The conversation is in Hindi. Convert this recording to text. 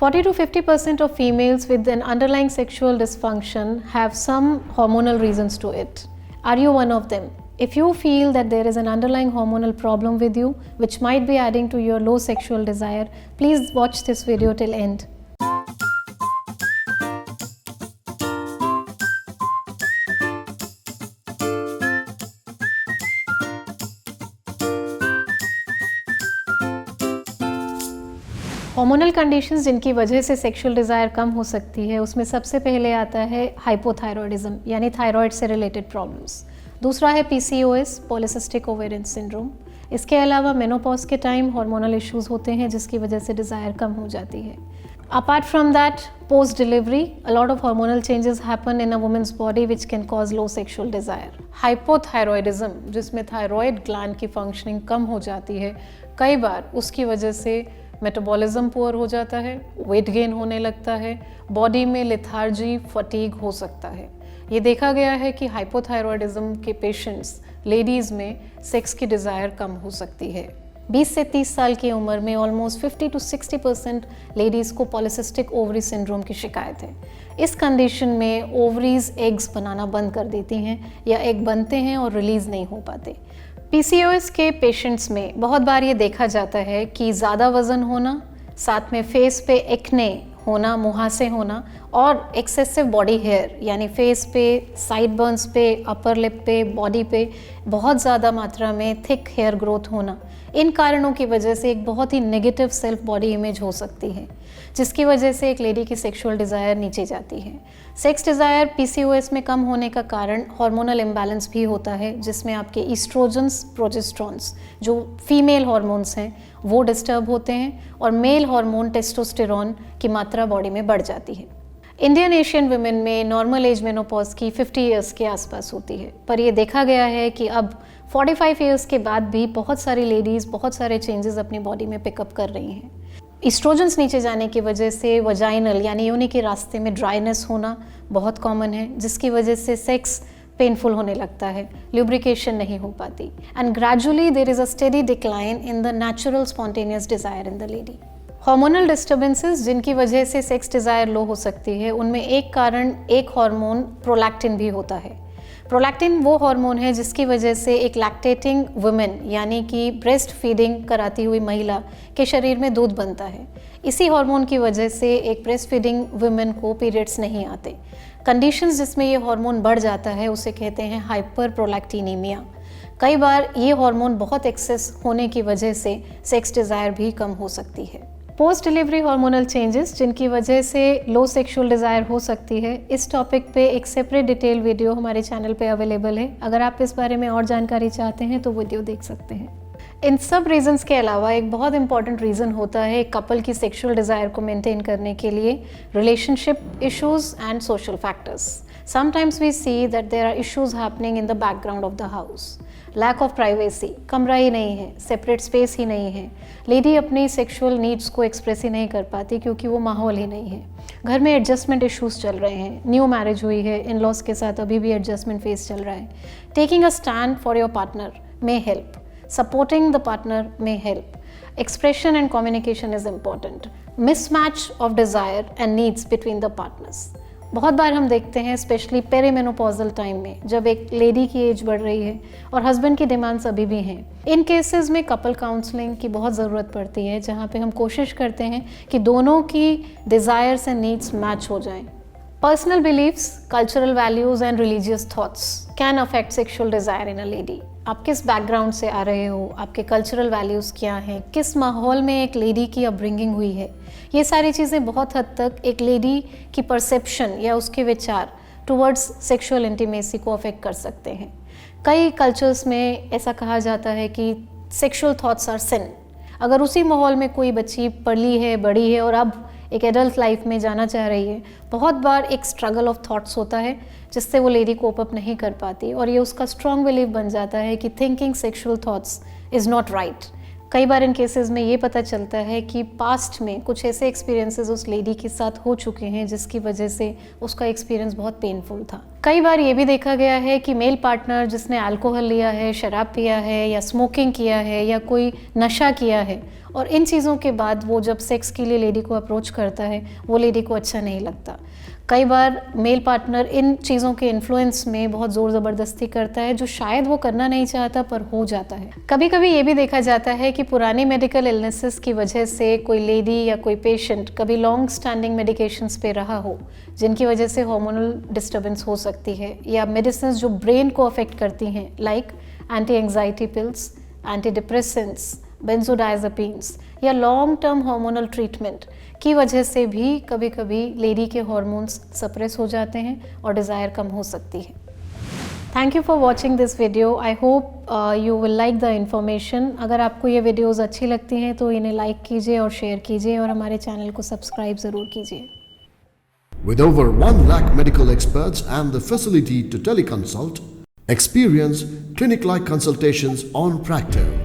40 to 50% of females with an underlying sexual dysfunction have some hormonal reasons to it. Are you one of them? If you feel that there is an underlying hormonal problem with you which might be adding to your low sexual desire, please watch this video till end. Hormonal conditions जिनकी वजह से सेक्सुअल डिज़ायर कम हो सकती है, उसमें सबसे पहले आता है हाइपोथायरॉयडिज्म यानी थायराइड से रिलेटेड प्रॉब्लम्स। दूसरा है पीसीओएस, पॉलीसिस्टिक ओवेरियन सिंड्रोम। इसके अलावा मेनोपॉज के टाइम हार्मोनल इश्यूज होते हैं जिसकी वजह से डिज़ायर कम हो जाती है। Apart from that, post delivery a lot of hormonal changes happen in a woman's body which can cause low sexual desire. Hypothyroidism जिसमें थायराइड ग्लैंड की फंक्शनिंग कम हो जाती है, कई बार उसकी वजह से मेटाबॉलिज्म पुअर हो जाता है, वेट गेन होने लगता है, बॉडी में लेथार्जी, फटीग हो सकता है। ये देखा गया है कि हाइपोथायरॉयडिज्म के पेशेंट्स लेडीज़ में सेक्स की डिज़ायर कम हो सकती है। 20 से 30 साल की उम्र में ऑलमोस्ट 50 to 60% लेडीज़ को पॉलीसिस्टिक ओवरी सिंड्रोम की शिकायत है। इस कंडीशन में ओवरीज एग्स बनाना बंद कर देती हैं या एग बनते हैं और रिलीज़ नहीं हो पाते। पीसीओएस के पेशेंट्स में बहुत बार ये देखा जाता है कि ज़्यादा वज़न होना, साथ में फेस पे एक्ने होना, मुहासे होना और एक्सेसिव बॉडी हेयर यानी फेस पे, साइड बर्न्स पे, अपर लिप पे, बॉडी पे बहुत ज़्यादा मात्रा में थिक हेयर ग्रोथ होना, इन कारणों की वजह से एक बहुत ही नेगेटिव सेल्फ बॉडी इमेज हो सकती है, जिसकी वजह से एक लेडी की सेक्सुअल डिज़ायर नीचे जाती है। सेक्स डिज़ायर पीसीओएस में कम होने का कारण हार्मोनल इम्बैलेंस भी होता है, जिसमें आपके ईस्ट्रोजन्स, प्रोजेस्ट्रॉन्स जो फीमेल हार्मोन्स हैं वो डिस्टर्ब होते हैं और मेल हार्मोन टेस्टोस्टेरॉन की मात्रा बॉडी में बढ़ जाती है। इंडियन एशियन वुमेन में नॉर्मल एज मेनोपॉज की 50 ईयर्स के आसपास होती है, पर ये देखा गया है कि अब 45 ईयर्स के बाद भी बहुत सारी लेडीज़ बहुत सारे चेंजेस अपनी बॉडी में पिकअप कर रही हैं। इस्ट्रोजन्स नीचे जाने की वजह से वजाइनल यानी योनि के रास्ते में ड्राइनेस होना बहुत कॉमन है, जिसकी वजह से सेक्स पेनफुल होने लगता है, ल्यूब्रिकेशन नहीं हो पाती and gradually there is a steady decline in the natural spontaneous desire in the lady. Hormonal disturbances जिनकी वजह से सेक्स डिज़ायर लो हो सकती है, उनमें एक कारण एक हार्मोन प्रोलैक्टिन भी होता है। प्रोलैक्टिन वो हार्मोन है जिसकी वजह से एक लैक्टेटिंग वुमेन यानी कि ब्रेस्ट फीडिंग कराती हुई महिला के शरीर में दूध बनता है। इसी हार्मोन की वजह से एक ब्रेस्ट फीडिंग वुमेन को पीरियड्स नहीं आते। कंडीशंस जिसमें ये हार्मोन बढ़ जाता है उसे कहते हैं हाइपर प्रोलैक्टिनीमिया। कई बार ये हार्मोन बहुत एक्सेस होने की वजह से सेक्स डिज़ायर भी कम हो सकती है। पोस्ट डिलीवरी हार्मोनल चेंजेस जिनकी वजह से लो सेक्सुअल डिज़ायर हो सकती है, इस टॉपिक पे एक सेपरेट डिटेल वीडियो हमारे चैनल पे अवेलेबल है। अगर आप इस बारे में और जानकारी चाहते हैं तो वीडियो देख सकते हैं। इन सब रीजंस के अलावा एक बहुत इंपॉर्टेंट रीज़न होता है एक कपल की सेक्सुअल डिज़ायर को मेंटेन करने के लिए relationship issues and social factors. Sometimes we see that there are issues happening in the background of the house. Lack of privacy, कमरा ही नहीं है, सेपरेट स्पेस ही नहीं है, लेडी अपनी सेक्सुअल नीड्स को एक्सप्रेस ही नहीं कर पाती क्योंकि वो माहौल ही नहीं है। घर में एडजस्टमेंट इश्यूज चल रहे हैं, न्यू मैरिज हुई है, इन लॉज के साथ अभी भी एडजस्टमेंट फेस चल रहा है। Taking a stand for your partner may help, supporting the partner may help. Expression and communication is important. Mismatch of desire and needs between the partners बहुत बार हम देखते हैं, स्पेशली पेरीमेनोपॉजल टाइम में जब एक लेडी की एज बढ़ रही है और हस्बैंड की डिमांड्स अभी भी हैं। इन केसेस में कपल काउंसलिंग की बहुत ज़रूरत पड़ती है, जहाँ पे हम कोशिश करते हैं कि दोनों की डिज़ायर्स एंड नीड्स मैच हो जाएं। Personal beliefs, cultural values and religious thoughts can affect sexual desire in a lady. आप किस बैकग्राउंड से आ रहे हो, आपके कल्चरल वैल्यूज़ क्या हैं, किस माहौल में एक लेडी की अपब्रिंगिंग हुई है, ये सारी चीज़ें बहुत हद तक एक लेडी की परसेप्शन या उसके विचार टुवर्ड्स सेक्सुअल इंटीमेसी को अफेक्ट कर सकते हैं। कई कल्चर्स में ऐसा कहा जाता है कि सेक्सुअल थॉट्स आर सिन। अगर उसी माहौल में कोई बच्ची पढ़ी है, बड़ी है और अब एक एडल्ट लाइफ में जाना चाह रही है, बहुत बार एक स्ट्रगल ऑफ थॉट्स होता है जिससे वो लेडी कोप अप नहीं कर पाती और ये उसका स्ट्रॉन्ग बिलीव बन जाता है कि thinking sexual thoughts is not right. कई बार इन केसेस में ये पता चलता है कि पास्ट में कुछ ऐसे एक्सपीरियंसेस उस लेडी के साथ हो चुके हैं जिसकी वजह से उसका एक्सपीरियंस बहुत पेनफुल था। कई बार ये भी देखा गया है कि मेल पार्टनर जिसने अल्कोहल लिया है, शराब पिया है या स्मोकिंग किया है या कोई नशा किया है, और इन चीज़ों के बाद वो जब सेक्स के लिए लेडी को अप्रोच करता है वो लेडी को अच्छा नहीं लगता। कई बार मेल पार्टनर इन चीज़ों के इन्फ्लुएंस में बहुत ज़ोर ज़बरदस्ती करता है जो शायद वो करना नहीं चाहता पर हो जाता है। कभी कभी ये भी देखा जाता है कि पुरानी मेडिकल इलनेसेस की वजह से कोई लेडी या कोई पेशेंट कभी लॉन्ग स्टैंडिंग मेडिकेशंस पे रहा हो जिनकी वजह से हार्मोनल डिस्टर्बेंस हो सकती है, या मेडिसिन जो ब्रेन को अफेक्ट करती हैं like anti anxiety pills, anti depressants, benzodiazepines या लॉन्ग टर्म हार्मोनल ट्रीटमेंट की वजह से भी कभी कभी लेडी के हार्मोन्स सप्रेस हो जाते हैं और डिज़ायर कम हो सकती है। Thank you for watching this video. I hope you will like the information. अगर आपको ये वीडियोज़ अच्छी लगती हैं तो इन्हें लाइक कीजिए और शेयर कीजिए और हमारे चैनल को सब्सक्राइब ज़रूर कीजिए। With over 1 lakh medical experts and the facility to teleconsult, experience clinic-like consultations on Practo.